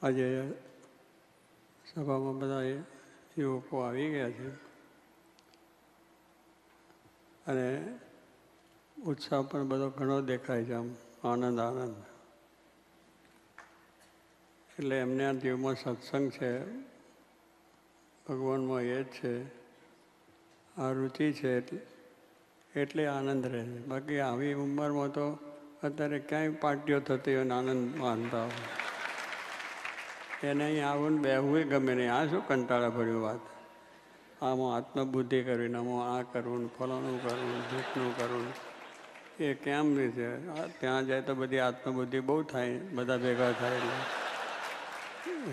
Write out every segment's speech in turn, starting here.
આજે સભામાં બધા યુવકો આવી ગયા છે અને ઉત્સાહ પણ બધો ઘણો દેખાય છે, આમ આનંદ આનંદ. એટલે એમના જીવમાં સત્સંગ છે, ભગવાનમાં એ જ છે, આ રુચિ છે એટલે આનંદ રહે છે. બાકી આવી ઉંમરમાં તો અત્યારે ક્યાંય પાર્ટીઓ થતી હોય ને આનંદ માનતા હોય, એને અહીં આવું ને બેહવું ગમે નહીં. આ શું કંટાળા ભર્યું વાત, આમાં આત્મબુદ્ધિ કરવી, આમાં આ કરવું ને ફલાણું કરવું, ઢીકનું કરવું, એ કેમ છે? ત્યાં જાય તો બધી આત્મબુદ્ધિ બહુ થાય, બધા ભેગા થાય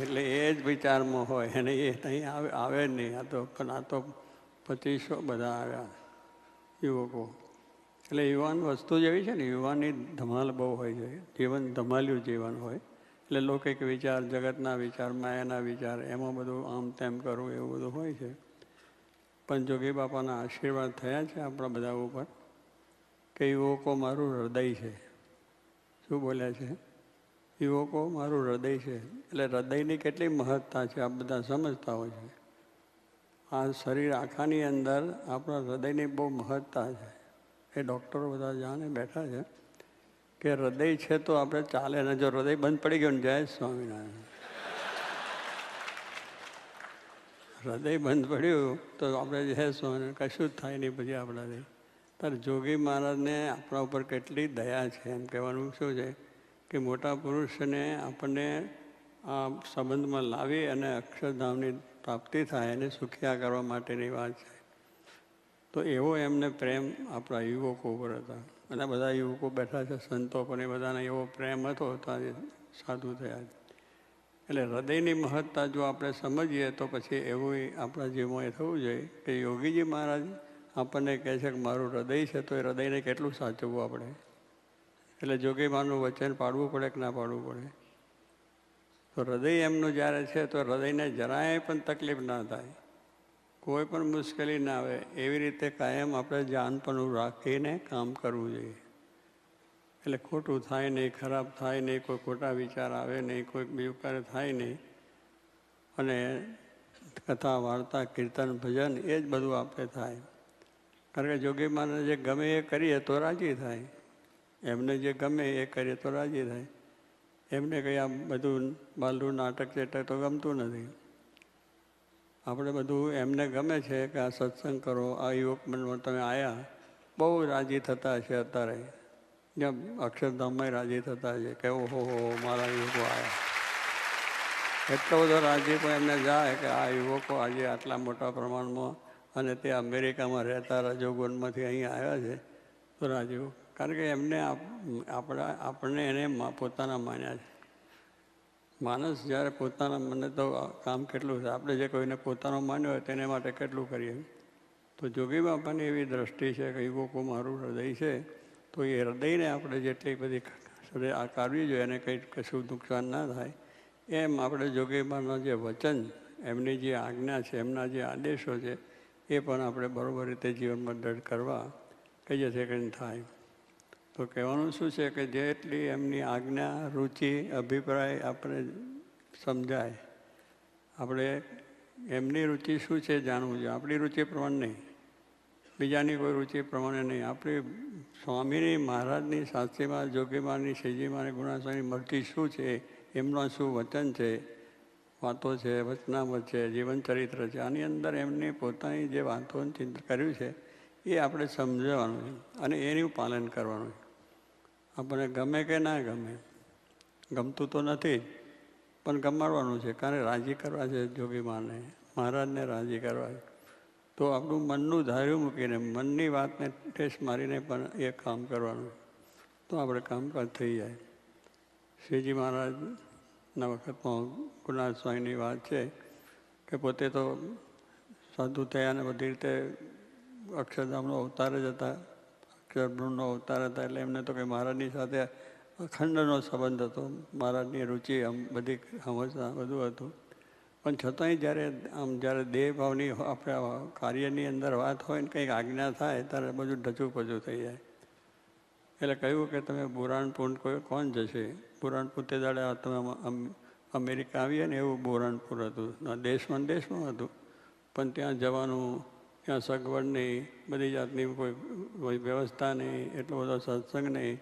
એટલે એ જ વિચારમાં હોય અને એ અહીં આવે જ નહીં. આ તો પણ આ તો 2500 બધા આવ્યા યુવકો. એટલે યુવાન વસ્તુ જેવી છે ને, યુવાની ધમાલ બહુ હોય છે, જીવન ધમાલ્યું જીવન હોય. એટલે લૌકિક વિચાર, જગતના વિચાર, માયાના વિચાર, એમાં બધું આમ તેમ કરવું એવું બધું હોય છે. પણ જોગી બાપાના આશીર્વાદ થયા છે આપણા બધા ઉપર કે યુવકો મારું હૃદય છે. શું બોલ્યા છે? યુવકો મારું હૃદય છે. એટલે હૃદયની કેટલી મહત્તા છે આ બધા સમજતા હોય છે. આ શરીર આખાની અંદર આપણા હૃદયની બહુ મહત્તા છે. એ ડૉક્ટરો બધા જાણે બેઠા છે કે હૃદય છે તો આપણે ચાલે ને, જો હૃદય બંધ પડી ગયું ને, જય સ્વામિનારાયણ, હૃદય બંધ પડ્યું તો આપણે જય સ્વામિનારાયણ, કશું જ થાય નહીં પછી આપણાથી. ત્યારે જોગી મહારાજને આપણા ઉપર કેટલી દયા છે એમ કહેવાનું શું છે કે મોટા પુરુષને આપણને આ સંબંધમાં લાવી અને અક્ષરધામની પ્રાપ્તિ થાય એને સુખિયા કરવા માટેની વાત છે. તો એવો એમને પ્રેમ આપણા યુવકો ઉપર હતા. અને બધા યુવકો બેઠા છે, સંતો પણ એ બધાને એવો પ્રેમ હતો તો આજે સાધુ થયા. એટલે હૃદયની મહત્તા જો આપણે સમજીએ તો પછી એવું આપણા જીવનમાં એ થવું જોઈએ કે યોગીજી મહારાજ આપણને કહે છે કે મારું હૃદય છે, તો એ હૃદયને કેટલું સાચવવું આપણે. એટલે જોગી માનું વચન પાડવું પડે કે ના પાડવું પડે? તો હૃદય એમનું જ્યારે છે તો હૃદયને જરાય પણ તકલીફ ના થાય, કોઈ પણ મુશ્કેલી ના આવે, એવી રીતે કાયમ આપણે જાનપણું રાખીને કામ કરવું જોઈએ. એટલે ખોટું થાય નહીં, ખરાબ થાય નહીં, કોઈ ખોટા વિચાર આવે નહીં, કોઈ બીજું કાર્ય થાય નહીં. અને કથા, વાર્તા, કીર્તન, ભજન એ જ બધું આપણે થાય. કારણ કે જોગી મહારાજ જે ગમે એ કરીએ તો રાજી થાય. એમને જે ગમે એ કરીએ તો રાજી થાય. એમને કંઈ આ બધું બાલરું નાટક ચેટક તો ગમતું નથી. આપણે બધું એમને ગમે છે કે આ સત્સંગ કરો, આ યુવક મનમાં તમે આવ્યા, બહુ રાજી થતા છે અત્યારે. જ્યાં અક્ષરધામમાં રાજી થતા છે કે ઓહો મારા યુવકો આવ્યા. એટલો બધો રાજી પણ એમને જાય કે આ યુવકો આજે આટલા મોટા પ્રમાણમાં અને તે અમેરિકામાં રહેતા રજોગુણમાંથી અહીં આવ્યા છે તો રાજીવ. કારણ કે એમને આપણને એને પોતાના માન્યા છે. માણસ જ્યારે પોતાના મને તો કામ કેટલું છે, આપણે જે કોઈને પોતાનો માન્યો હોય તેને માટે કેટલું કરીએ. તો જોગી બાપાની એવી દ્રષ્ટિ છે કે યુવકો મારું હૃદય છે, તો એ હૃદયને આપણે જેટલી બધી આ કરવી જોઈએ અને કંઈ કશું નુકસાન ના થાય એમ આપણે જોગી બાપાના જે વચન, એમની જે આજ્ઞા છે, એમના જે આદેશો છે એ પણ આપણે બરાબર રીતે જીવનમાં દૃઢ કરવા કહીએ છીએ કે થાય. તો કહેવાનું શું છે કે જેટલી એમની આજ્ઞા, રુચિ, અભિપ્રાય આપણે સમજાય, આપણે એમની રુચિ શું છે જાણવું જોઈએ. આપણી રુચિ પ્રમાણે નહીં, બીજાની કોઈ રુચિ પ્રમાણે નહીં. આપણી સ્વામીની, મહારાજની, શાસ્ત્રીમાં, જોગીમાની, શ્રીજીમાની, ગુણાસ્વામીની મરજી શું છે, એમનું શું વચન છે, વાતો છે, વચનામત છે, જીવનચરિત્ર છે, આની અંદર એમની પોતાની જે વાતોનું ચિંતન કર્યું છે એ આપણે સમજવાનું અને એનું પાલન કરવાનું. આપણને ગમે કે ના ગમે, ગમતું તો નથી પણ ગમાડવાનું છે, કારણ રાજી કરવા છે જોગીમાને, મહારાજને રાજી કરવા છે. તો આપણું મનનું ધાર્યું મૂકીને, મનની વાતને ઠેસ મારીને પણ એ કામ કરવાનું, તો આપણે કામકાજ થઈ જાય. શ્રીજી મહારાજના વખતમાં ગુરુનાથ સ્વામીની વાત છે કે પોતે તો સાધુ થયા અને બધી રીતે અક્ષરધામનો અવતાર જ હતા, અક્ષરબ્રહ્મનો અવતાર હતા. એટલે એમને તો કંઈ મહારાજની સાથે અખંડનો સંબંધ હતો. મહારાજની રુચિ આમ બધી સમજતા બધું હતું. પણ છતાંય જ્યારે દેહભાવની આપણે કાર્યની અંદર વાત હોય ને કંઈક આજ્ઞા થાય ત્યારે બધું ઢચું પચું થઈ જાય. એટલે કહ્યું કે તમે પુરાણ પૂંડ કોણ જશે? પુરાણ પૂતે દાડે તમે અમેરિકા આવીએ ને એવું બોરણપુર હતું. દેશમાં હતું, પણ ત્યાં જવાનું, ત્યાં સગવડ નહીં, બધી જાતની કોઈ વ્યવસ્થા નહીં, એટલો બધો સત્સંગ નહીં,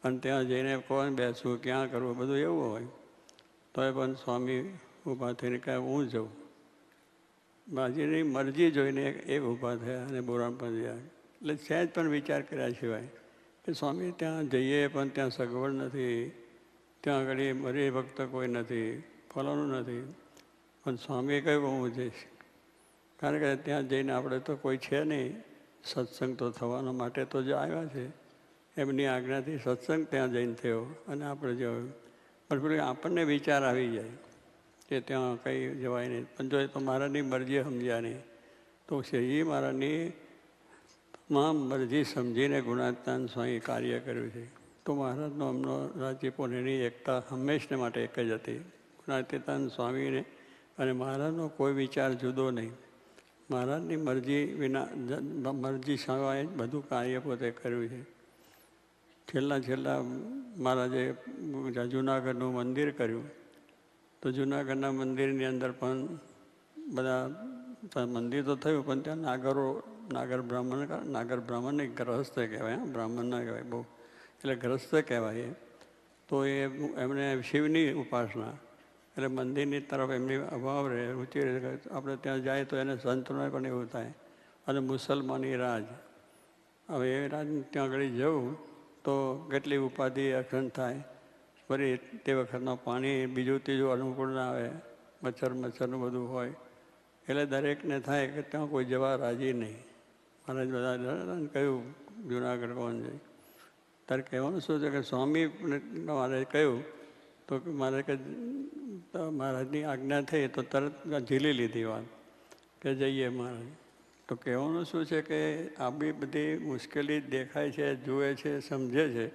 અને ત્યાં જઈને કોણ બેસવું, ક્યાં કરવું, બધું એવું હોય. તો એ પણ સ્વામી ઊભા થઈને કહે હું જાઉં. બાજીની મરજી જોઈને એ ઊભા થયા અને બોરણપુર ગયા. એટલે સહેજ પણ વિચાર કર્યા સિવાય કે સ્વામી ત્યાં જઈએ પણ ત્યાં સગવડ નથી, ત્યાં આગળ મરી ભક્ત કોઈ નથી, ફલાણું નથી. પણ સ્વામીએ કહ્યું હું જઈશ, કારણ કે ત્યાં જઈને આપણે તો કોઈ છે નહીં, સત્સંગ તો થવાના માટે તો જે આવ્યા છે એમની આજ્ઞાથી સત્સંગ ત્યાં જઈને થયો અને આપણે જોયું. પણ પેલું આપણને વિચાર આવી જાય કે ત્યાં કંઈ જવાય નહીં. પણ જો તો મહારાજની મરજી સમજ્યા નહીં, તો શ્રીજી મહારાજની તમામ મરજી સમજીને ગુણાતીતાન સ્વામી કાર્ય કર્યું છે. તો મહારાજનો અમનો રાજીપો એની એકતા હંમેશને માટે એક જ હતી. ગુણાતીતાન સ્વામીને અને મહારાજનો કોઈ વિચાર જુદો નહીં. મહારાજની મરજી વિના, મરજી સિવાય જ બધું કાર્ય પોતે કર્યું છે. છેલ્લા મહારાજે જુનાગઢનું મંદિર કર્યું. તો જુનાગઢના મંદિરની અંદર પણ બધા મંદિર તો થયું, પણ ત્યાં નાગર બ્રાહ્મણ એક ગ્રહસ્થ કહેવાય, બ્રાહ્મણ ના કહેવાય બહુ, એટલે ગ્રહસ્થ કહેવાય. તો એમણે શિવની ઉપાસના, એટલે મંદિરની તરફ એમની અભાવ રહે, રુચિ રહે. આપણે ત્યાં જાય તો એને સંતોને પણ એવું થાય. અને મુસલમાની રાજ, હવે એ રાજ ત્યાં આગળ જવું તો કેટલી ઉપાધિ અખંડ થાય. ફરી તે વખતનું પાણી બીજું ત્રીજું અનુકૂળ ના આવે, મચ્છરનું બધું હોય, એટલે દરેકને થાય કે ત્યાં કોઈ જવા રાજી નહીં. મહારાજ બધા કહ્યું જુનાગઢ કોણ જાય. તારે કહેવાનું શું છે કે સ્વામી મારે કહ્યું તો મારે કે મહારાજની આજ્ઞા થઈ તો તરત ઝીલી લીધી વાત કે જઈએ મહારાજ. તો કહેવાનું શું છે કે આવી બધી મુશ્કેલી દેખાય છે, જુએ છે, સમજે છે,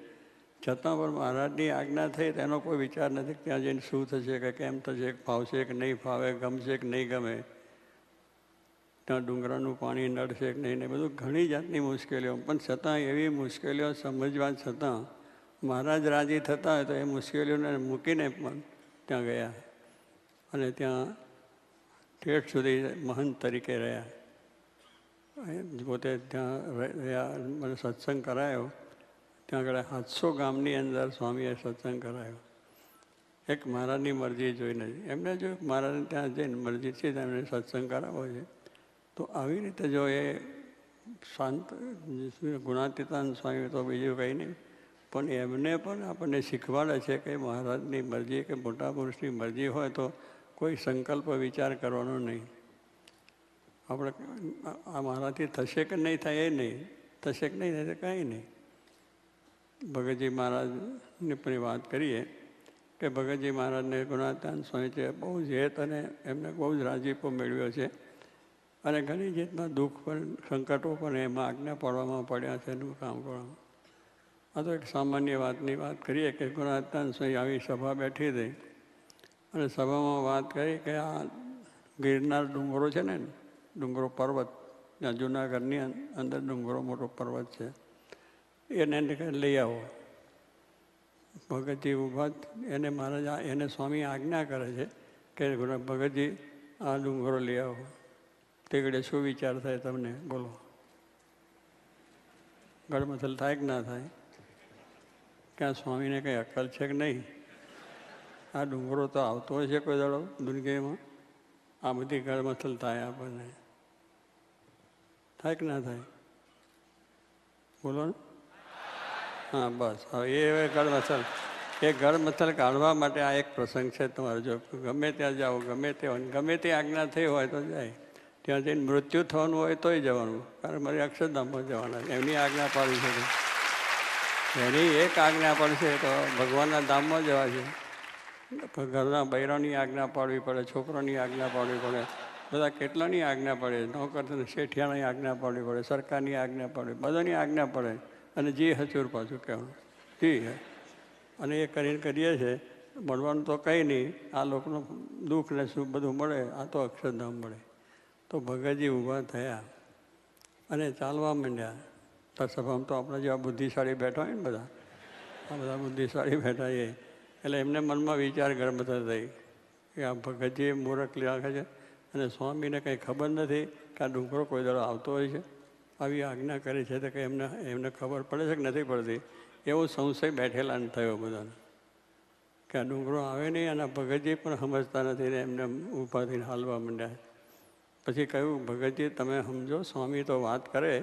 છતાં પણ મહારાજની આજ્ઞા થઈ તેનો કોઈ વિચાર નથી કે ત્યાં જઈને શું થશે, કે કેમ થશે, ફાવશે કે નહીં ફાવે, ગમશે કે નહીં ગમે, ત્યાં ડુંગરાનું પાણી નડશે કે નહીં, બધું ઘણી જાતની મુશ્કેલીઓ. પણ છતાં એવી મુશ્કેલીઓ સમજવા છતાં મહારાજ રાજી થતા હોય તો એ મુશ્કેલીઓને મૂકીને પણ ત્યાં ગયા અને ત્યાં ઠેઠ સુધી મહંત તરીકે રહ્યા. પોતે ત્યાં રહ્યા, મને સત્સંગ કરાયો. ત્યાં આગળ 700 ગામની અંદર સ્વામીએ સત્સંગ કરાયો, એક મહારાજની મરજી જોઈને. એમને જો મહારાજને ત્યાં જઈને મરજી છે એમને સત્સંગ કરાવવો છે. તો આવી રીતે જો એ શાંત ગુણાતીતાન સ્વામી તો બીજું કંઈ નહીં, પણ એમને પણ આપણને શીખવાડે છે કે મહારાજની મરજી કે મોટા પુરુષની મરજી હોય તો કોઈ સંકલ્પ વિચાર કરવાનો નહીં. આપણે આ મારાથી થશે કે નહીં થાય એ નહીં, થશે કે નહીં થાય કાંઈ નહીં. ભગતજી મહારાજની પણ વાત કરીએ કે ભગતજી મહારાજને ગુણાતીતાન સ્વામી છે બહુ જ હેત અને એમને બહુ જ રાજીપો મેળવ્યો છે. અને ઘણી જાતના દુઃખ પણ, સંકટો પણ એમાં આજ્ઞા પાડવામાં પડ્યા છે એનું કામ કરવામાં. આ તો એક સામાન્ય વાતની વાત કરીએ કે ગુણાતીતાન સ્વામી આવી સભા બેઠી હતી અને સભામાં વાત કરી કે આ ગિરનાર ડુંગરો છે ને, ડુંગરો પર્વત, ત્યાં જૂનાગઢની અંદર ડુંગરો મોટો પર્વત છે, એને લઈ આવો. ભગતજી ઊભા, એને મહારાજ એને સ્વામી આજ્ઞા કરે છે કે ભગતજી આ ડુંગરો લઈ આવો. તે ઘડે શું વિચાર થાય તમને બોલો? ગળમથલ થાય કે ના થાય? ક્યાં સ્વામીને કંઈ અક્કલ છે કે નહીં? આ ડુંગરો તો આવતો હોય છે કોઈ દાડો દુનિયામાં, આ બધી ગળમથલ થાય આપણને, થાય કે ના થાય? બોલો ને. હા બસ, હવે એ ગળમથલ કાઢવા માટે આ એક પ્રસંગ છે તમારે. જો ગમે ત્યાં જાઓ, ગમે તે આજ્ઞા થઈ હોય તો જાય. ત્યાં જઈને મૃત્યુ થવાનું હોય તોય જવાનું, કારણ મારે અક્ષરધામમાં જવાના, એમની આજ્ઞા પાડી છે. એની એક આજ્ઞા પડશે તો ભગવાનના ધામમાં જવા છે. ઘરના બૈરાની આજ્ઞા પાડવી પડે, છોકરાની આજ્ઞા પાડવી પડે, બધા કેટલાની આજ્ઞા પડે, નોકર શેઠિયાની આજ્ઞા પાડવી પડે, સરકારની આજ્ઞા પાડવી, બધાની આજ્ઞા પડે. અને જી હચુર પાછું કહેવાનું જી. અને એ કરીને કરીએ છીએ. મળવાનું તો કંઈ નહીં, આ લોકોનું દુઃખ ને સુખ બધું મળે, આ તો અક્ષરધામ મળે. તો ભગતજી ઊભા થયા અને ચાલવા માંડ્યા. તો સભામાં તો આપણા જેવા બુદ્ધિશાળી બેઠા હોય ને બધા, આ બધા બુદ્ધિશાળી બેઠા એ, એટલે એમને મનમાં વિચાર ગરમ થઈ. કે આ ભગતજી મૂરખ લાગે છે અને સ્વામીને કંઈ ખબર નથી કે આ ડુંગરો કોઈ દાડો આવતો હોય છે, આવી આજ્ઞા કરી છે તો કે એમને ખબર પડે છે કે નથી પડતી, એવો સંશય બેઠેલા થયો બધાને કે આ ડુંગરો આવે નહીં. અને ભગતજી પણ સમજતા નથી ને એમને ઊભા થઈને હાલવા માંડ્યા. પછી કહ્યું, ભગતજી તમે સમજો, સ્વામી તો વાત કરે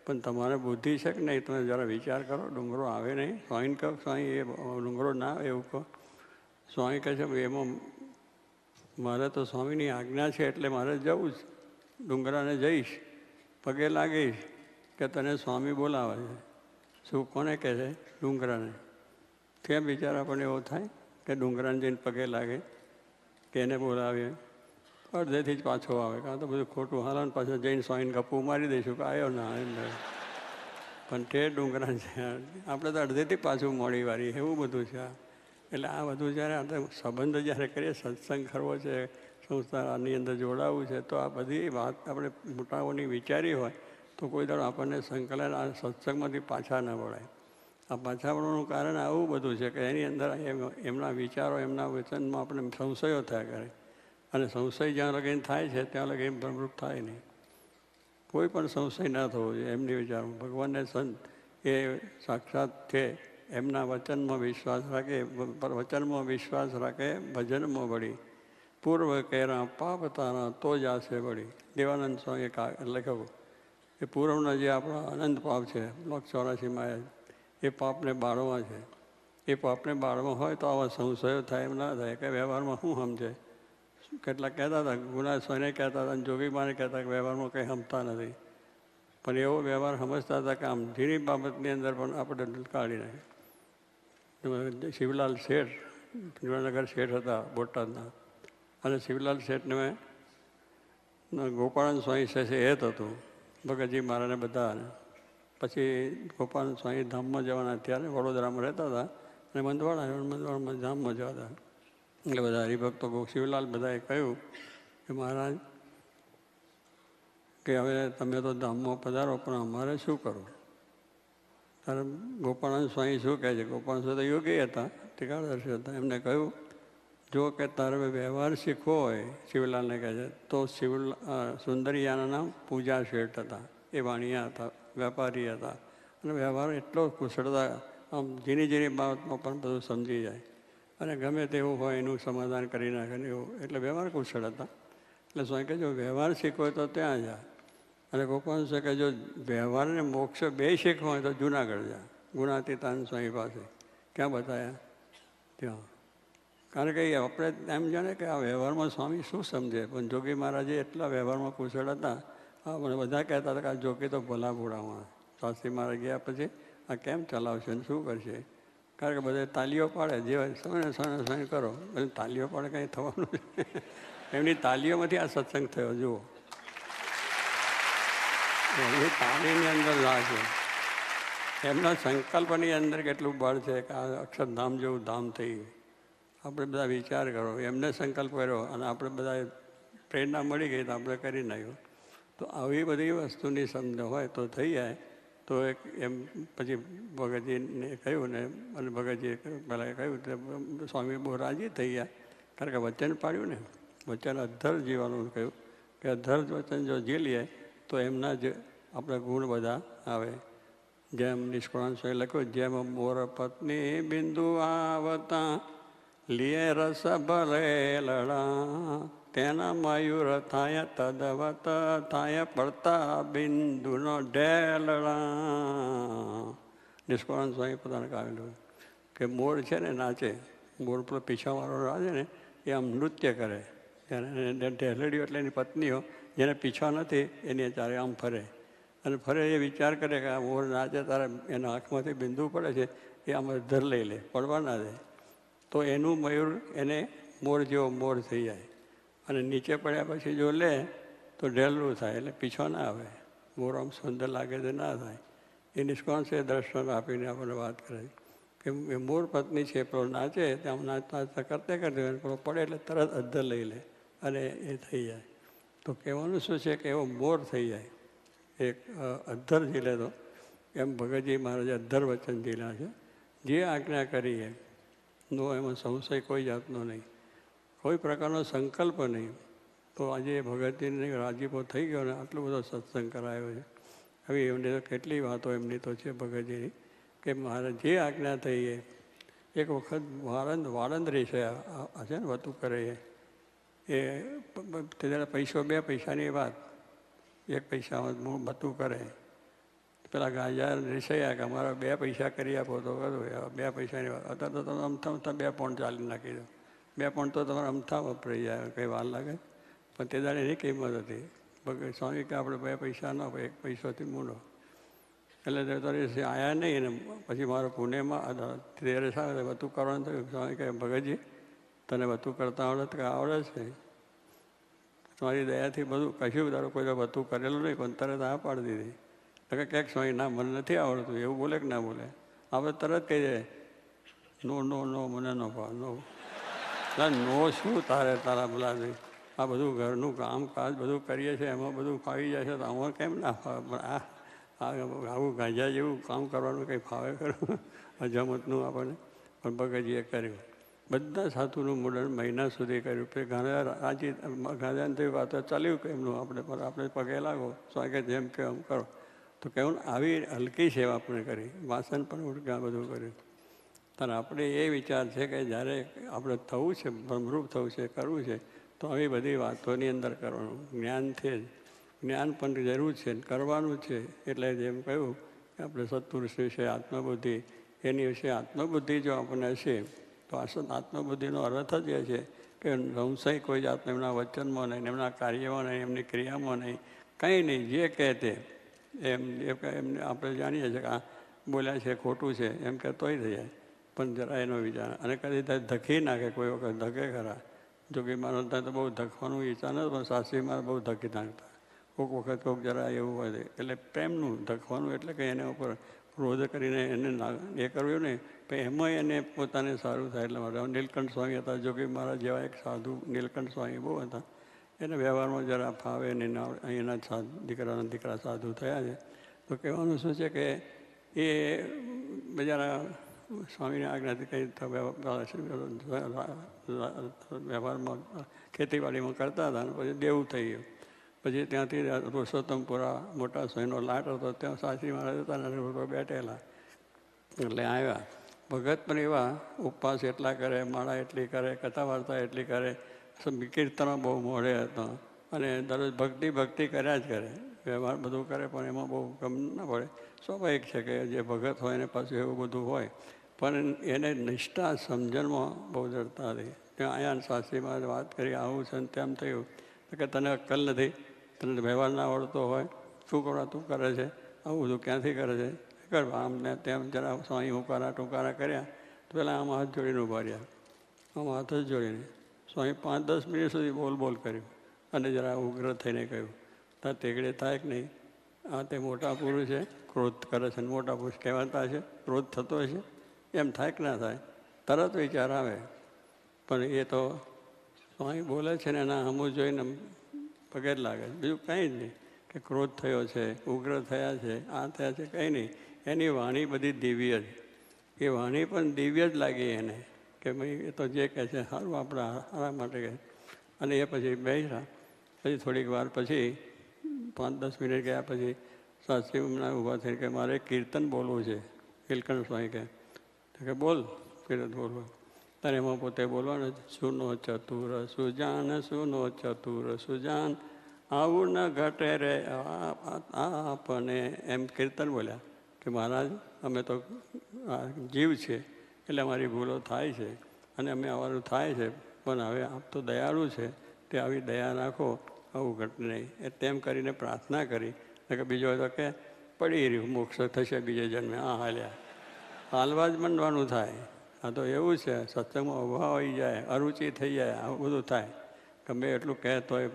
પણ તમારે બુદ્ધિ છે કે નહીં, તમે જરા વિચાર કરો, ડુંગરો આવે નહીં. સ્વામીને કહો, સ્વામી એ ડુંગરો ના આવે એવું કહો. સ્વામી કહે છે એમાં મારે તો સ્વામીની આજ્ઞા છે એટલે મારે જવું જ, ડુંગરાને જઈશ, પગે લાગીશ કે તને સ્વામી બોલાવે છે. શું કોને કહે છે? ડુંગરાને. કેમ બિચારા પણ એવો થાય કે ડુંગરાને જઈને પગે લાગે કે એને બોલાવીએ, અડધેથી જ પાછો આવે, કાં તો બધું ખોટું હાલન પાછળ જઈને સ્વામીને ગપ્પું મારી દઈશું કે આવ્યો ના એમ. પણ તે ડુંગરા છે આપણે તો અડધેથી પાછું મોડી વારી, એવું બધું છે. એટલે આ બધું જ્યારે આપણે સંબંધ જ્યારે કરીએ, સત્સંગ કરવો છે, સંસ્થાની અંદર જોડાવવું છે, તો આ બધી વાત આપણે મોટાઓની વિચારી હોય તો કોઈ દાડો આપણને સંકલન આ સત્સંગમાંથી પાછા ન વળાય. આ પાછા વળવાનું કારણ આવું બધું છે કે એની અંદર એમના વિચારો, એમના વચનમાં આપણે સંશયો થયા કરે. અને સંશય જ્યાં લગીને થાય છે ત્યાં લગી પ્રવૃત્ત થાય નહીં. કોઈ પણ સંશય ના થવો જોઈએ એમની વિચારમાં. ભગવાનને સંત એ સાક્ષાત છે, એમના વચનમાં વિશ્વાસ રાખે, વચનમાં વિશ્વાસ રાખે, ભજનમાં વળી, પૂર્વ કેરા પાપ તારા તો જ આશે વળી. દેવાનંદ સ્વામીએ લખ્યું એ પૂર્વના જે આપણા અનંત પાપ છે, 84માં, એ પાપને બાળવા છે. એ પાપને બાળવા હોય તો આવા સંશયો થાય એમ ના થાય કે વ્યવહારમાં શું સમજે. કેટલાક કહેતા હતા, ગુના સ્વામીને કહેતા હતા, જોગીમાને કહેતા કે વ્યવહારમાં કંઈ સમજતા નથી. પણ એવો વ્યવહાર સમજતા હતા કે આમ ઝીણી બાબતની અંદર પણ આપણે કાઢી નાખે. શિવલાલ શેઠ, જુનાનગર શેઠ હતા બોટાદના, અને શિવલાલ શેઠને ગોપાળન સ્વામી છે હેત હતું, ભગતજી મહારાજને બધાને. પછી ગોપાળન સ્વામી ધામમાં જવાના, ત્યારે વડોદરામાં રહેતા હતા અને મંદવાડામાં ધામમાં જતા. એટલે બધા હરિભક્તો શિવલાલ બધાએ કહ્યું કે મહારાજ કે હવે તમે તો ધામમાં પધારો પણ અમારે શું કરવું? ત્યારે ગોપાળન સ્વામી શું કહે છે? ગોપાળન સ્વામી તો યોગી હતા, ટીકાદર્શી હતા. એમને કહ્યું, જો કે તારે વ્યવહાર શીખવો હોય, શિવલાલને કહે છે, તો સુંદરિયાના નામ પૂજા શેઠ હતા. એ વાણિયા હતા, વેપારી હતા, અને વ્યવહાર એટલો કુશળતા, આમ ઝીણી ઝીણી બાબતમાં પણ બધું સમજી જાય અને ગમે તેવું હોય એનું સમાધાન કરી નાખે ને એવું. એટલે વ્યવહાર કુશળ હતા. એટલે સ્વામી કહે જો વ્યવહાર શીખવો હોય તો ત્યાં જા. અને ગોપાલ સ્વામી કહે જો વ્યવહારને મોક્ષ બે શીખવા હોય તો જુનાગઢ જા, ગુણાતીતાનંદ સ્વામી પાસે. ક્યાં બતાવ્યા? ત્યાં. કારણ કે આપણે એમ જાણે કે આ વ્યવહારમાં સ્વામી શું સમજે, પણ જોગી મહારાજે એટલા વ્યવહારમાં કુશળ હતા. મને બધા કહેતા હતા કે આ જોગી તો ભલા ભૂડામાં. શાસ્ત્રી મહારાજ ગયા પછી આ કેમ ચલાવશે ને શું કરશે? કારણ કે બધા તાલીઓ પાડે, જે સમય કરો, બધું તાલીઓ પાડે, કંઈ થવાનું છે. એમની તાલીઓમાંથી આ સત્સંગ થયો. જુઓ, એમની તાલીની અંદર લાગે, એમના સંકલ્પની અંદર કેટલું બળ છે કે આ અક્ષરધામ જેવું ધામ થઈ ગયું. આપણે બધા વિચાર કરો, એમને સંકલ્પ કર્યો અને આપણે બધા પ્રેરણા મળી ગઈ તો આપણે કરી નાખ્યું. તો આવી બધી વસ્તુની સમજ હોય તો થઈ જાય. તો એક એમ પછી ભગતજીને કહ્યું ને, અને ભગતજીએ પહેલાં કહ્યું તો સ્વામી બહુ રાજી થઈ ગયા. કારણ કે વચન પાડ્યું ને, વચન અધ્ધર જીવાનું કહ્યું કે અધ્ધર વચન જો ઝીલીએ તો એમના જ આપણા ગુણ બધા આવે. જેમ નિષ્કળાંત સ્વામી લખ્યું, જેમ મોર પત્ની બિંદુ આવતા લીએ રસ ભલે લડા, તેના મયુર થાય તદવત થાય પડતા બિંદુનો ઢેલડા. નિષ્કળાંત સ્વામી પોતાને કાઢેલું કે મોર છે ને નાચે, મોર પેલો પીછાવાળો નાચે ને એ આમ નૃત્ય કરે. ત્યારે ઢેલડીઓ એટલે એની પત્નીઓ જેને પીછા નથી એની ચારે આમ ફરે અને ફરે એ વિચાર કરે કે આ મોર નાચે તારે એના આંખમાંથી બિંદુ પડે છે, એ આમ ધર લઈ લે, પડવા ના દે. તો એનું મયુર એને મોર જેવો મોર થઈ જાય. અને નીચે પડ્યા પછી જો લે તો ઢેલડું થાય, એટલે પીછો ના આવે. મોર આમ સુંદર લાગે તો ના થાય. એ નિષ્કાંશે દર્શન આપીને આપણને વાત કરે કે એ મોર પત્ની છે, પેલો નાચે ત્યાં નાચતા નાચતા કરતે પેલો પડે એટલે તરત અધ્ધર લઈ લે અને એ થઈ જાય. તો કહેવાનું શું છે કે એવો મોર થઈ જાય. એક અધ્ધર ઝીલે તો એમ ભગતજી મહારાજે અધ્ધર વચન ઝીલ્યા છે. જે આજ્ઞા કરી નો એમાં સંશય કોઈ જાતનો નહીં. કોઈ પ્રકારનો સંકલ્પ નહીં. તો આજે ભગતજીને રાજીપો થઈ ગયો ને આટલો બધો સત્સંગ કરાયો છે. હવે એમને તો કેટલી વાતો એમની તો છે ભગતજીની, કે મારે જે આજ્ઞા થઈ એ એક વખત વાળંદ રહેશે છે ને વતું કરે એ તે પૈસો 2 પૈસાની વાત, 1 પૈસામાં બતું કરે. પેલા ગાજા રિસાયા કે અમારા 2 પૈસા કરી આપો તો કરું, 2 પૈસાની વાત. અત્યારે તો તમે અમથા 2 પોઈન્ટ ચાલી નાખી દો. 2 પોઈન્ટ તો તમારે અમથા વપરાઈ જાય, કંઈ વાર લાગે. પણ તે દાડે એની કિંમત હતી. ભગત સ્વામી કે આપણે 2 પૈસા ન હોય, 1 પૈસોથી મૂંડો. એટલે તારે આવ્યા નહીં ને પછી મારો પુણેમાં તેરે સાથે વતું કરવાનું થયું. સ્વામી કહે ભગતજી તને વતું કરતા આવડે કે આવડે છે? તમારી દયાથી બધું કશું તારું કોઈ વતું કરેલું નહીં, પણ તરત આ પાડી દીધી. તો કે ક્યાંક સ્વામી ના મને નથી આવડતું, એવું બોલે કે ના બોલે? આપણે તરત કહી દે નો નો નો મને ન ભાવ નો. નો શું તારે તારા બોલા નહીં, આ બધું ઘરનું કામકાજ બધું કરીએ છીએ, એમાં બધું ફાવી જાય છે, તો આમાં કેમ ના ફાવે? પણ આવું ગાંજા જેવું કામ કરવાનું કંઈ ફાવે ખરું? અજામતનું આપણને. પણ ભગતજીએ કર્યું. બધા સાધુનું મુંડન મહિના સુધી કર્યું. પછી ગાંજાને થયું વાત ચાલ્યું કે એમનું આપણે પગે લાગો, સ્વાગત જેમ કે એમ કરો. તો કહેવું આવી હલકી સેવા આપણે કરી, વાસણ પણ ઉડકા બધું કર્યું.但આપણે એ વિચાર છે કે જ્યારે આપણે થવું છે, બ્રહ્મરૂપ થવું છે, કરવું છે, તો આવી બધી વાતોની અંદર કરવાનું. જ્ઞાનથી જ્ઞાન પણ જરૂર છે, કરવાનું છે. એટલે જેમ કહ્યું કે આપણે સત્પુરુષ વિશે આત્મબુદ્ધિ, એની વિશે આત્મબુદ્ધિ જો આપણને હશે તો આત્મબુદ્ધિનો અર્થ જ એ છે કે સંશય કોઈ જાતનો એમના વચનમાં નહીં, એમના કાર્યમાં નહીં, એમની ક્રિયામાં નહીં, કંઈ નહીં. જે કહે તે એમને આપણે જાણીએ છીએ કે આ બોલ્યા છે ખોટું છે એમ કે તોય થઈ જાય, પણ જરા એનો વિચાર. અને કદી ધકી નાખે, કોઈ વખત ધકે ખરા. જોગી માનો ત્યાં તો બહુ ધકવાનું વિચાર નથી, પણ સાસરીમાં બહુ ધકી નાખતા. કોઈક વખત કોઈક જરા એવું હોય. એટલે પ્રેમનું ધકવાનું એટલે કે એના ઉપર ક્રોધ કરીને એને એ કરવું નહીં, પણ એમાં એને પોતાને સારું થાય એટલા માટે. નીલકંઠ સ્વામી હતા, જોગી મહારાજ જેવા એક સાધુ નીલકંઠ સ્વામી બહુ હતા. એને વ્યવહારમાં જરા ફાવે ને અહીંયાના દીકરા સાધુ થયા છે. તો કહેવાનું શું છે કે એ બજારા સ્વામીની આજ્ઞાથી કંઈ વ્યવહારમાં ખેતીવાડીમાં કરતા હતા. અને પછી દેવું થઈ ગયું. પછી ત્યાંથી પુરુષોત્તમપુરા મોટા સ્વામીનો લાટ હતો, ત્યાં સાસરી મહારાજ હતા ને લોકો બેઠેલા. એટલે આવ્યા. ભગત પણ એવા ઉપવાસ એટલા કરે, માળા એટલી કરે, કથા વાર્તા એટલી કરે, કીર્તનમાં બહુ મોડે હતો. અને દરરોજ ભક્તિ કર્યા જ કરે. વ્યવહાર બધું કરે પણ એમાં બહુ ગમ ના પડે. સ્વાભાવિક છે કે જે ભગત હોય એને પાછું એવું બધું હોય. પણ એને નિષ્ઠા સમજણમાં બહુ જડતા હતી. ત્યાં અહીંયા સાસરીમાં વાત કરી આવું છે ને તેમ થયું કે તને અક્કલ નથી, તને વ્યવહાર ના આવડતો હોય, શું કરવા તું કરે છે, આવું બધું ક્યાંથી કરે છે, કર આમ ને તેમ. જરા સ્વામી હુંકારા ટૂંકારા કર્યા તો પહેલાં આમ હાથ જોડીને ઊભા રહ્યા. આમ હાથ જ જોડીને સ્વામી 5-10 મિનિટ સુધી બોલ કર્યું. અને જરા ઉગ્ર થઈને કહ્યું તાર તેગડે થાય કે નહીં, આ તે મોટા પુરુષ છે, ક્રોધ કરે છે. મોટા પુરુષ કહેવાતા છે, ક્રોધ થતો હશે, એમ થાય કે ના થાય? તરત વિચાર આવે. પણ એ તો સ્વામી બોલે છે ને એના હમું જોઈને પગે જ લાગે, બીજું કંઈ જ નહીં. કે ક્રોધ થયો છે, ઉગ્ર થયા છે, આ થયા છે, કંઈ નહીં. એની વાણી બધી દિવ્ય જ. એ વાણી પણ દિવ્ય જ લાગી એને કે ભાઈ એ તો જે કહે છે સારું આપણા સારા માટે કહે. અને એ પછી બેસ્યા. પછી થોડીક વાર પછી 5-10 મિનિટ ગયા પછી સાસરી ઊભા થઈને કે મારે કીર્તન બોલવું છે. નીલકંઠ સ્વામી કે બોલ કીર્તન બોલવું. ત્યારે એમાં પોતે બોલવાનું સુનો ચતુર સુજાન, સુનો ચતુર સુજાન, આવું ન ઘટે રે આપને, એમ કીર્તન બોલ્યા કે મહારાજ અમે તો જીવ છે એટલે અમારી ભૂલો થાય છે અને અમે અમારું થાય છે, પણ હવે આપ તો દયાળુ છે તે આવી દયા રાખો, આવું ઘટે નહીં. એ તેમ કરીને પ્રાર્થના કરી. કે બીજો તો કે પડી રહ્યું મોક્ષ થશે બીજે જન્મે. આ હાલ્યા હાલવા જ માંડવાનું થાય. આ તો એવું છે, સત્સંગમાં અભાવ આવી જાય, અરુચિ થઈ જાય, આવું બધું થાય. ગમે એટલું કહેતો હોય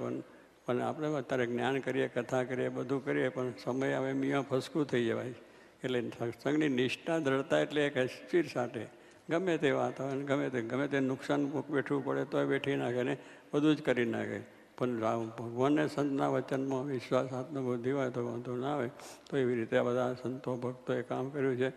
પણ આપણે અત્યારે જ્ઞાન કરીએ, કથા કરીએ, બધું કરીએ, પણ સમય આવે મિયાં ફસકું થઈ જવાય. એટલે સત્સંગની નિષ્ઠા દ્રઢતા એટલે એક સ્થિર સાથે ગમે તે વાત હોય ને ગમે તે નુકસાન વેઠવું પડે તોય વેઠી નાખે ને બધું જ કરી નાખે. પણ ભગવાનને સંતના વચનમાં વિશ્વાસ આત્મબુદ્ધિ હોય તો વાંધો ના આવે. તો એવી રીતે આ બધા સંતો ભક્તોએ કામ કર્યું છે.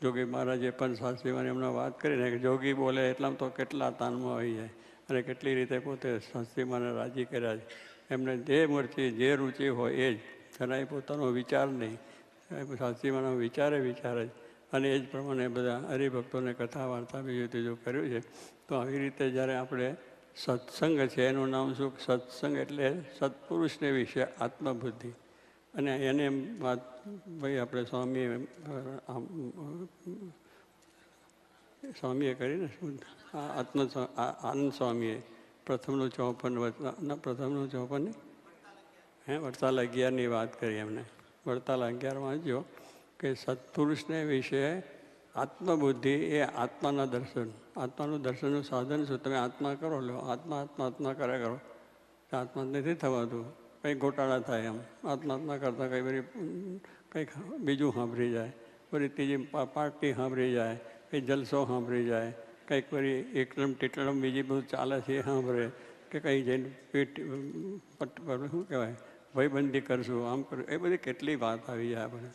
જોગી મહારાજે પણ સાસરીમાં એમણે વાત કરીને કે જોગી બોલે એટલામાં તો કેટલા તાનમાં આવી જાય. અને કેટલી રીતે પોતે શાસ્ત્રીમાને રાજી કર્યા છે. એમને જે મરજી જે રુચિ હોય એ જ, જરાય પોતાનો વિચાર નહીં, શાસ્ત્રીમાનો વિચારે જ, અને એ જ પ્રમાણે બધા હરિભક્તોને કથા વાર્તા બીજું ત્રીજું કર્યું છે. તો આવી રીતે જ્યારે આપણે સત્સંગ છે, એનું નામ શું? સત્સંગ એટલે સત્પુરુષને વિશે આત્મબુદ્ધિ. અને એને વાત ભાઈ આપણે સ્વામીએ કરીને શું આનંદ સ્વામીએ પ્રથમનું 54 વડતાલ 11ની વાત કરી એમને. વડતાલ 11 વાંચ્યો કે સત્પુરુષને વિશે આત્મબુદ્ધિ એ આત્માના દર્શન. આત્માનું દર્શનનું સાધન શું? તમે આત્મા કરો લો, આત્મા કરે કરો. આત્મા નથી થવાતું, કંઈક ગોટાળા થાય એમ. આત્મા કરતાં કંઈક બીજું સાંભળી જાય, ફરી ત્રીજી પાર્ટી સાંભળી જાય, કંઈ જલસો સાંભળી જાય, કંઈક ફરી એકલમ ટીટલમ બીજી બધું ચાલે છે એ સાંભળે, કે કંઈ જઈને શું કહેવાય ભયબંધી કરશું, આમ કરશું, એ બધી કેટલી વાત આવી જાય આપણે.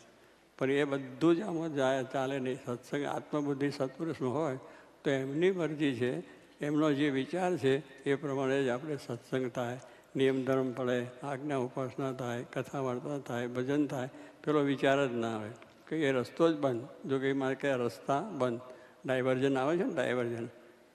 પણ એ બધું જ આમાં જાય ચાલે નહીં. સત્સંગ આત્મબુદ્ધિ સત્પુરુષમાં હોય તો એમની મરજી છે, એમનો જે વિચાર છે એ પ્રમાણે જ આપણે સત્સંગ થાય, નિયમ ધર્મ પડે, આજ્ઞા ઉપાસના થાય, કથા વાર્તા થાય, ભજન થાય. પેલો વિચાર જ ના આવે કે એ રસ્તો જ બંધ. જો કે મારે કે રસ્તા બંધ, ડાયવર્જન આવે છે ને, ડાયવર્જન,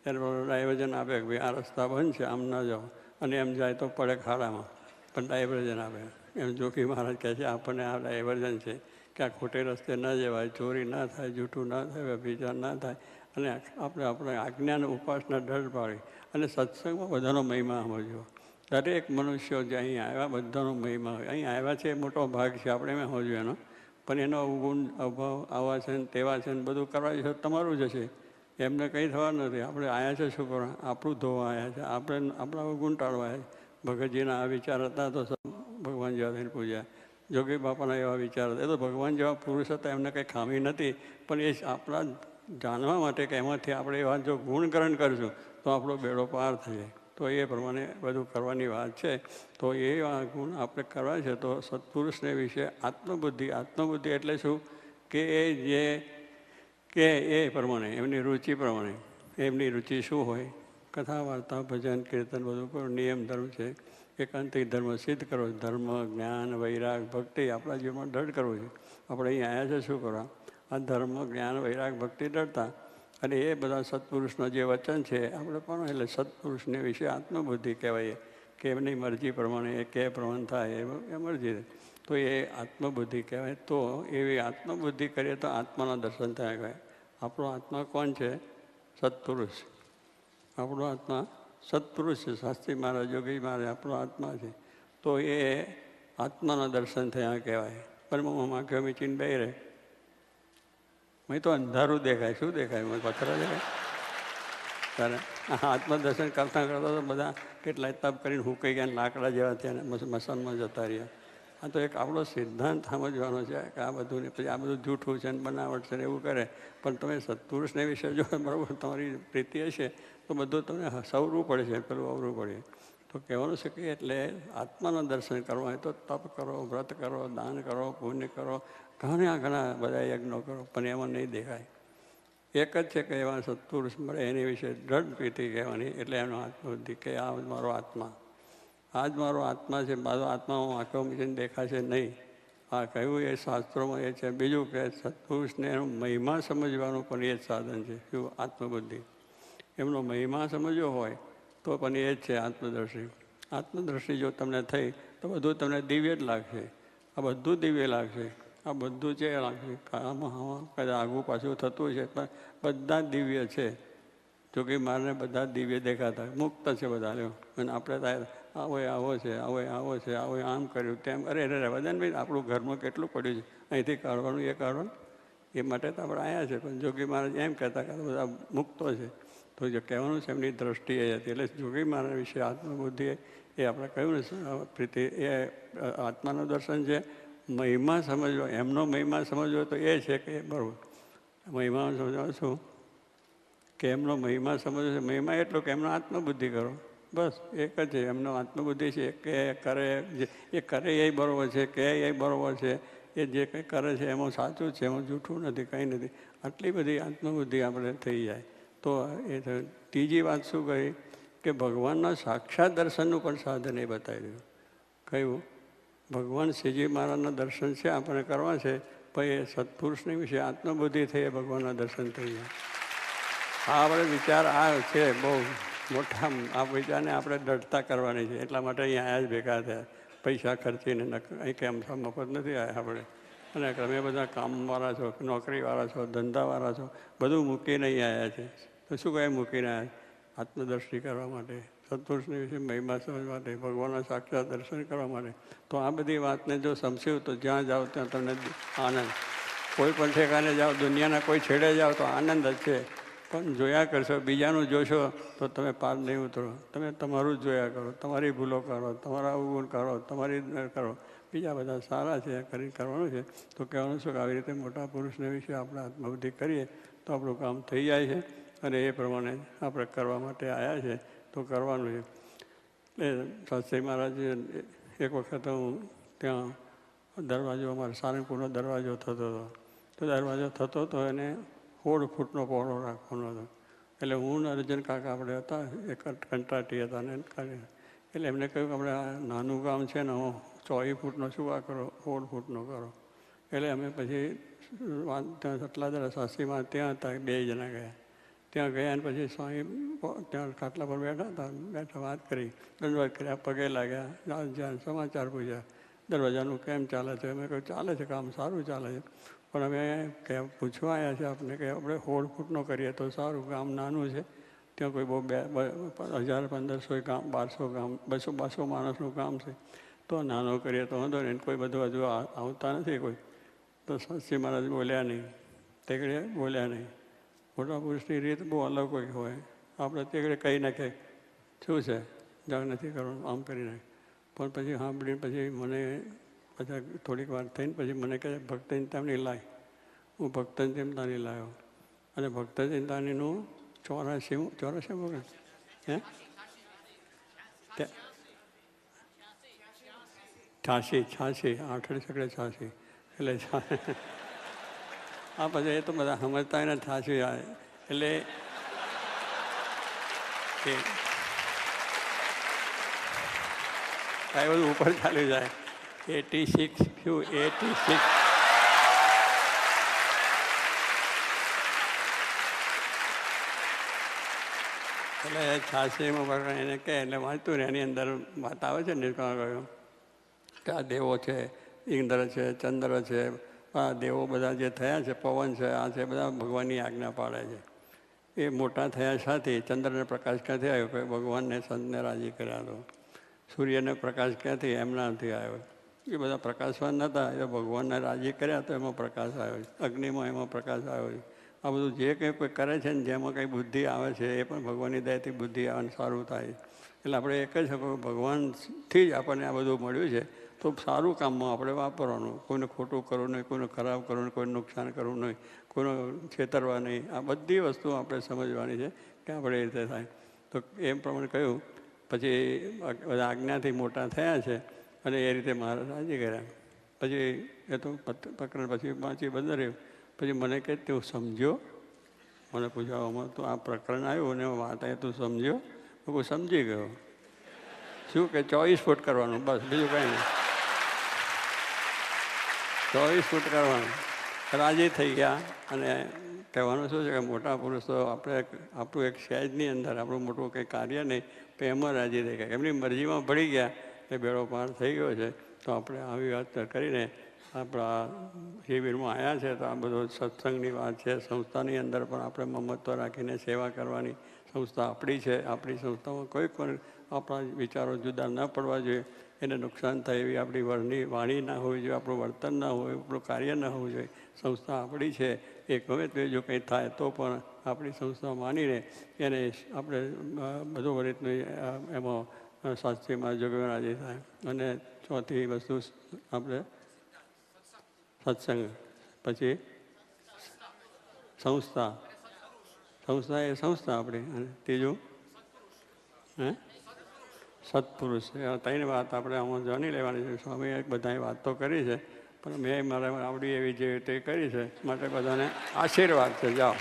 ત્યારે ડાયવર્જન આપે કે ભાઈ આ રસ્તા બંધ છે, આમ ના જાઓ, અને એમ જાય તો પડે ખાડામાં, પણ ડાયવર્જન આપે. એમ જોગી મહારાજ કહે છે આપણને આ ડાયવર્જન છે કે આ ખોટે રસ્તે ન જવાય, ચોરી ના થાય, જૂઠું ના થાય, વ્યભિચાર ના થાય, અને આપણે આજ્ઞાને ઉપાસના ઢળ પાડી. અને સત્સંગમાં બધાનો મહિમા સમજ્યો. દરેક મનુષ્યો જે અહીં આવ્યા બધાનો મહિમા હોય. અહીં આવ્યા છે એ મોટો ભાગ છે, આપણે એમ સમજ્યું એનો. પણ એનો અવગુણ અભાવ આવા છે ને તેવા છે ને બધું કરવા છે તમારું જ હશે, એમને કંઈ થવાનું નથી. આપણે આવ્યા છે શું કરવા? આપણું ધોવા આવ્યા છે, આપણે આપણા અવગુણ ટાળવા આવ્યા. ભગતજીના આ વિચાર હતા તો ભગવાન જેવા થઈને પૂજ્યા. જોગી બાપાના એવા વિચાર હતા, એ તો ભગવાન જેવા પુરુષ હતા, એમને કંઈ ખામી નથી. પણ એ આપણા જાણવા માટે કે એમાંથી આપણે એવા જો ગુણકરણ કરીશું તો આપણો બેડો પાર થઈ જાય. તો એ પ્રમાણે બધું કરવાની વાત છે. તો એ ગુણ આપણે કરવા છે. તો સત્પુરુષને વિશે આત્મબુદ્ધિ એટલે શું? કે એ પ્રમાણે એમની રુચિ પ્રમાણે, એમની રુચિ શું હોય? કથા વાર્તા ભજન કીર્તન બધું કરો, નિયમ ધર્મ છે, એકાંતિક ધર્મ સિદ્ધ કરો, ધર્મ જ્ઞાન વૈરાગ ભક્તિ આપણા જીવનમાં દૃઢ કરવું છે. આપણે અહીં આવ્યા છે શું કરવા? આ ધર્મ જ્ઞાન વૈરાગ ભક્તિ દૃઢતા. અને એ બધા સત્પુરુષના જે વચન છે આપણે પણ, એટલે સત્પુરુષને વિશે આત્મબુદ્ધિ કહેવાય કે એમની મરજી પ્રમાણે એ કે પ્રમાણે થાય એ મરજી. તો એ આત્મબુદ્ધિ કહેવાય. તો એવી આત્મબુદ્ધિ કરીએ તો આત્માના દર્શન થયા કહેવાય. આપણો આત્મા કોણ છે? સત્પુરુષ. આપણો આત્મા સત્પુરુષ છે. શાસ્ત્રી મહારાજ, યોગી મહારાજ આપણો આત્મા છે. તો એ આત્માના દર્શન થયા કહેવાય. પણ હું આંખો મીચીને બે રહે, મેં તો અંધારું દેખાય. શું દેખાય? મને પથરા દેખાય. ત્યારે આત્મદર્શન કરતાં તો બધા કેટલાય તપ કરીને હુકાઈ ગયા, લાકડા જેવા થયા, મસાનમાં જતા રહ્યા. આ તો એક આપણો સિદ્ધાંત સમજવાનો છે કે આ બધું ને પછી આ બધું જૂઠું છે ને બનાવટ છે ને એવું કરે. પણ તમે સત્પુરુષને વિશે જો બરાબર તમારી પ્રીતિ હશે તો બધું તમને સવરું પડશે, પેલું અવરું પડે. તો કહેવાનું છે કે એટલે આત્માનું દર્શન કરવા હોય તો તપ કરો, વ્રત કરો, દાન કરો, પુણ્ય કરો, ઘણા બધા યજ્ઞો કરો, પણ એમાં નહીં દેખાય. એક જ છે કે એવા સત્પુરુષ મળે એની વિશે દ્રઢ પ્રીતિ કહેવાની. એટલે એનો આત્મબુદ્ધિ કે આ મારો આત્મા, આ જ મારો આત્મા છે. મારો આત્મા હું આંખો મીચીને દેખાશે નહીં. આ કહ્યું એ શાસ્ત્રોમાં એ છે. બીજું કે સત્પુરુષને એનો મહિમા સમજવાનું પણ એ જ સાધન છે. શું? આત્મબુદ્ધિ. એમનો મહિમા સમજ્યો હોય તો પણ એ જ છે આત્મદર્શિ. આત્મદર્શિ જો તમને થઈ તો બધું તમને દિવ્ય જ લાગશે. આ બધું દિવ્ય લાગશે. આ બધું છે લાગશે. આમાં કદાચ આગું પાછું થતું છે પણ બધા દિવ્ય છે. જોકે મારને બધા દિવ્ય દેખાતા, મુક્ત છે બધા. અને આપણે થાય આવો છે, આમ કર્યું તેમ. અરે વદન ભાઈ આપણું ઘરમાં કેટલું પડ્યું છે, અહીંથી કાઢવાનું એ કાઢવાનું. એ માટે તો આપણે આવ્યા છે. પણ જોગી મહારાજ એમ કહેતા કે બધા મુક્તો છે. તો જે કહેવાનું છે એમની દ્રષ્ટિ એ હતી. એટલે જોગી મહારાજ વિશે આત્મબુદ્ધિ એ આપણે કહ્યું ને પ્રીતિ, એ આત્માનું દર્શન છે. મહિમા સમજવો, એમનો મહિમા સમજવો તો એ છે કે બરાબર મહિમા સમજવા શું કે એમનો મહિમા સમજવો છે. મહિમા એટલો કે એમનો આત્મબુદ્ધિ કરો, બસ એક જ છે. એમનો આત્મબુદ્ધિ છે કે કરે એ બરાબર છે, કે એ બરાબર છે. એ જે કંઈ કરે છે એમાં સાચું છે, એમાં જૂઠું નથી, કંઈ નથી. આટલી બધી આત્મબુદ્ધિ આપણે થઈ જાય તો એ ત્રીજી વાત શું કહી કે ભગવાનના સાક્ષાત દર્શનનું પણ સાધન એ બતાવી દીધું. કયું? ભગવાન શ્રીજી મહારાજના દર્શન છે આપણે કરવા છે, પણ એ સત્પુરુષની વિશે આત્મબુદ્ધિ થઈ એ ભગવાનના દર્શન થઈ જાય. આ આપણે વિચાર આ છે બહુ મોટા. આ વિચારને આપણે દઢતા કરવાની છે. એટલા માટે અહીંયા આવ્યા જ ભેગા થયા. પૈસા ખર્ચીને અહીં કેમ મફત નથી આવ્યા આપણે. અને તમે બધા કામવાળા છો, નોકરીવાળા છો, ધંધાવાળા છો, બધું મૂકીને અહીં આવ્યા છે. તો શું કહે મૂકીને આવ્યા? આત્મદર્શી કરવા માટે, સત્પુરુષની વિશે મહિમા સમજવા માટે, ભગવાનના સાક્ષાત દર્શન કરવા માટે. તો આ બધી વાતને જો સમજ્યું તો જ્યાં જાઓ ત્યાં તમને આનંદ. કોઈ પણ ઠેકાને જાઓ, દુનિયાના કોઈ છેડે જાઓ તો આનંદ જ છે. પણ જોયા કરશો, બીજાનું જોશો તો તમે પાર નહીં ઉતરો. તમે તમારું જ જોયા કરો, તમારી ભૂલો કરો, તમારા અવગુણ કરો, તમારી કરો. બીજા બધા સારા છે કરી કરવાનું છે. તો કહેવાનું શું કે આવી રીતે મોટા પુરુષને વિશે આપણે આત્મબુદ્ધિ કરીએ તો આપણું કામ થઈ જાય છે. અને એ પ્રમાણે આપણે કરવા માટે આવ્યા છે તો કરવાનું છે. એટલે શાસ્ત્રી મહારાજ એક વખત હું ત્યાં દરવાજો, અમારે સારંગપુરનો દરવાજો થતો હતો. તો દરવાજો થતો હતો એને 16 ફૂટનો પહોળો રાખવાનો હતો. એટલે હું ને અર્જુન કાકા આપણે હતા, એક કંટ્રાટી હતા ને. એટલે એમને કહ્યું કે આપણે આ નાનું ગામ છે ને, 24 ફૂટનો શું આ કરો, 16 ફૂટનો કરો. એટલે અમે પછી ત્યાં સટલાદરા શાસ્ત્રીમાં ત્યાં હતા, 2 જણા ગયા. ત્યાં ગયા અને પછી સ્વામી ત્યાં ખાટલા પર બેઠા વાત કરી, દંડવત કર્યા, પગે લાગ્યા, જ્યાં સમાચાર પૂછ્યા, દરવાજાનું કેમ ચાલે છે. અમે કહ્યું ચાલે છે, કામ સારું ચાલે છે. પણ અમે પૂછવા આવ્યા છે આપને કે આપણે 16 ફૂટનો કરીએ તો સારું. ગામ નાનું છે, ત્યાં કોઈ બહુ 1000-1500 ગામ, 1200 ગામ, 200 માણસનું કામ છે. તો નાનો કરીએ તો વાંધો નહીં. કોઈ બધું હજુ આવતા નથી કોઈ. તો શાસ્ત્રી મહારાજ બોલ્યા નહીં, તેગડે બોલ્યા નહીં. મોટા પુરુષની રીત બહુ અલગ હોય. આપણે તેગડે કહી નાખે શું છે, જાગ નથી કરવાનું, આમ કરી નાખે. પણ પછી સાંભળીને પછી મને બધા થોડીક વાર થઈને પછી મને કહે ભક્ત ચિંતામણી લાય. હું ભક્ત ચિંતામણી લાવ્યો. અને ભક્ત ચિંતામણીનું 84 વગર હે 86 આઠડે સગડે 86. એટલે આ પછી એ તો બધા સમજતા હોય ને 86 આવે. એટલે કાંઈ બધું ઉપર ચાલી જાય. 86 શું 86. એટલે 86માં એને કહે એટલે વાંચતું ને એની અંદર વાત આવે છે ને ગયો કે આ દેવો છે, ઇન્દ્ર છે, ચંદ્ર છે, આ દેવો બધા જે થયા છે, પવન છે, આ છે, બધા ભગવાનની આજ્ઞા પાડે છે. એ મોટા થયા સાથે ચંદ્રને પ્રકાશ ક્યાંથી આવ્યો કે ભગવાનને સંતને રાજી કર્યા હતો. સૂર્યને પ્રકાશ ક્યાંથી એમનાથી આવ્યો. એ બધા પ્રકાશવાન નહોતા, એ ભગવાનને રાજી કર્યા તો એમાં પ્રકાશ આવ્યો. અગ્નિમાં એમાં પ્રકાશ આવ્યો. આ બધું જે કંઈ કોઈ કરે છે ને જેમાં કંઈ બુદ્ધિ આવે છે એ પણ ભગવાનની દયાથી બુદ્ધિ આવે સારું થાય. એટલે આપણે એક જ ભગવાનથી જ આપણને આ બધું મળ્યું છે. તો સારું કામમાં આપણે વાપરવાનું. કોઈને ખોટું કરવું નહીં, કોઈને ખરાબ કરવું નહીં, કોઈને નુકસાન કરવું નહીં, કોઈને છેતરવા નહીં. આ બધી વસ્તુ આપણે સમજવાની છે કે આપણે એ રીતે થાય. તો એમ પ્રમાણે કહ્યું. પછી બધા આજ્ઞાથી મોટા થયા છે અને એ રીતે મહારાજ રાજી કર્યા. પછી એ તો પ્રકરણ પછી વાંચી બંધ રહ્યું. પછી મને કહે તું સમજ્યો? મને પૂછવામાં તો આ પ્રકરણ આવ્યું અને વાત આવી તું સમજ્યો? હું સમજી ગયો. શું કે 24 ફૂટ કરવાનું, બસ બીજું કંઈ નહીં. 24 ફૂટ કરવાનું. રાજી થઈ ગયા. અને કહેવાનું શું છે કે મોટા પુરુષ તો આપણે આપણું એક સહેજની અંદર આપણું મોટું કંઈ કાર્ય નહીં પણ એમાં રાજી થઈ ગયા. એમની મરજીમાં ભળી ગયા એ બેડો પાર થઈ ગયો છે. તો આપણે આવી વાત કરીને આપણા શિબિરમાં આવ્યા છે. તો આ બધો સત્સંગની વાત છે. સંસ્થાની અંદર પણ આપણે મમત્વ રાખીને સેવા કરવાની. સંસ્થા આપણી છે. આપણી સંસ્થામાં કોઈ પણ આપણા વિચારો જુદા ન પડવા જોઈએ, એને નુકસાન થાય એવી આપણી વાણી ના હોવી જોઈએ, આપણું વર્તન ના હોય, આપણું કાર્ય ન હોવું જોઈએ. સંસ્થા આપણી છે. એ ગમે તે જો કંઈ થાય તો પણ આપણી સંસ્થા માનીને એને આપણે બધું રીતનું એમાં શાસ્ત્રીમાં જોગવા રાજી થાય. અને ચોથી વસ્તુ આપણે સત્સંગ, પછી સંસ્થા. સંસ્થા એ સંસ્થા આપણી. અને ત્રીજું સત્પુરુષ. ત્રણ વાત આપણે આમાં જાણી લેવાની છે. સ્વામીએ બધાએ વાત તો કરી છે પણ મેં મારે આવડી એવી જે રીતે કરી છે માટે બધાને આશીર્વાદ છે. જાઓ.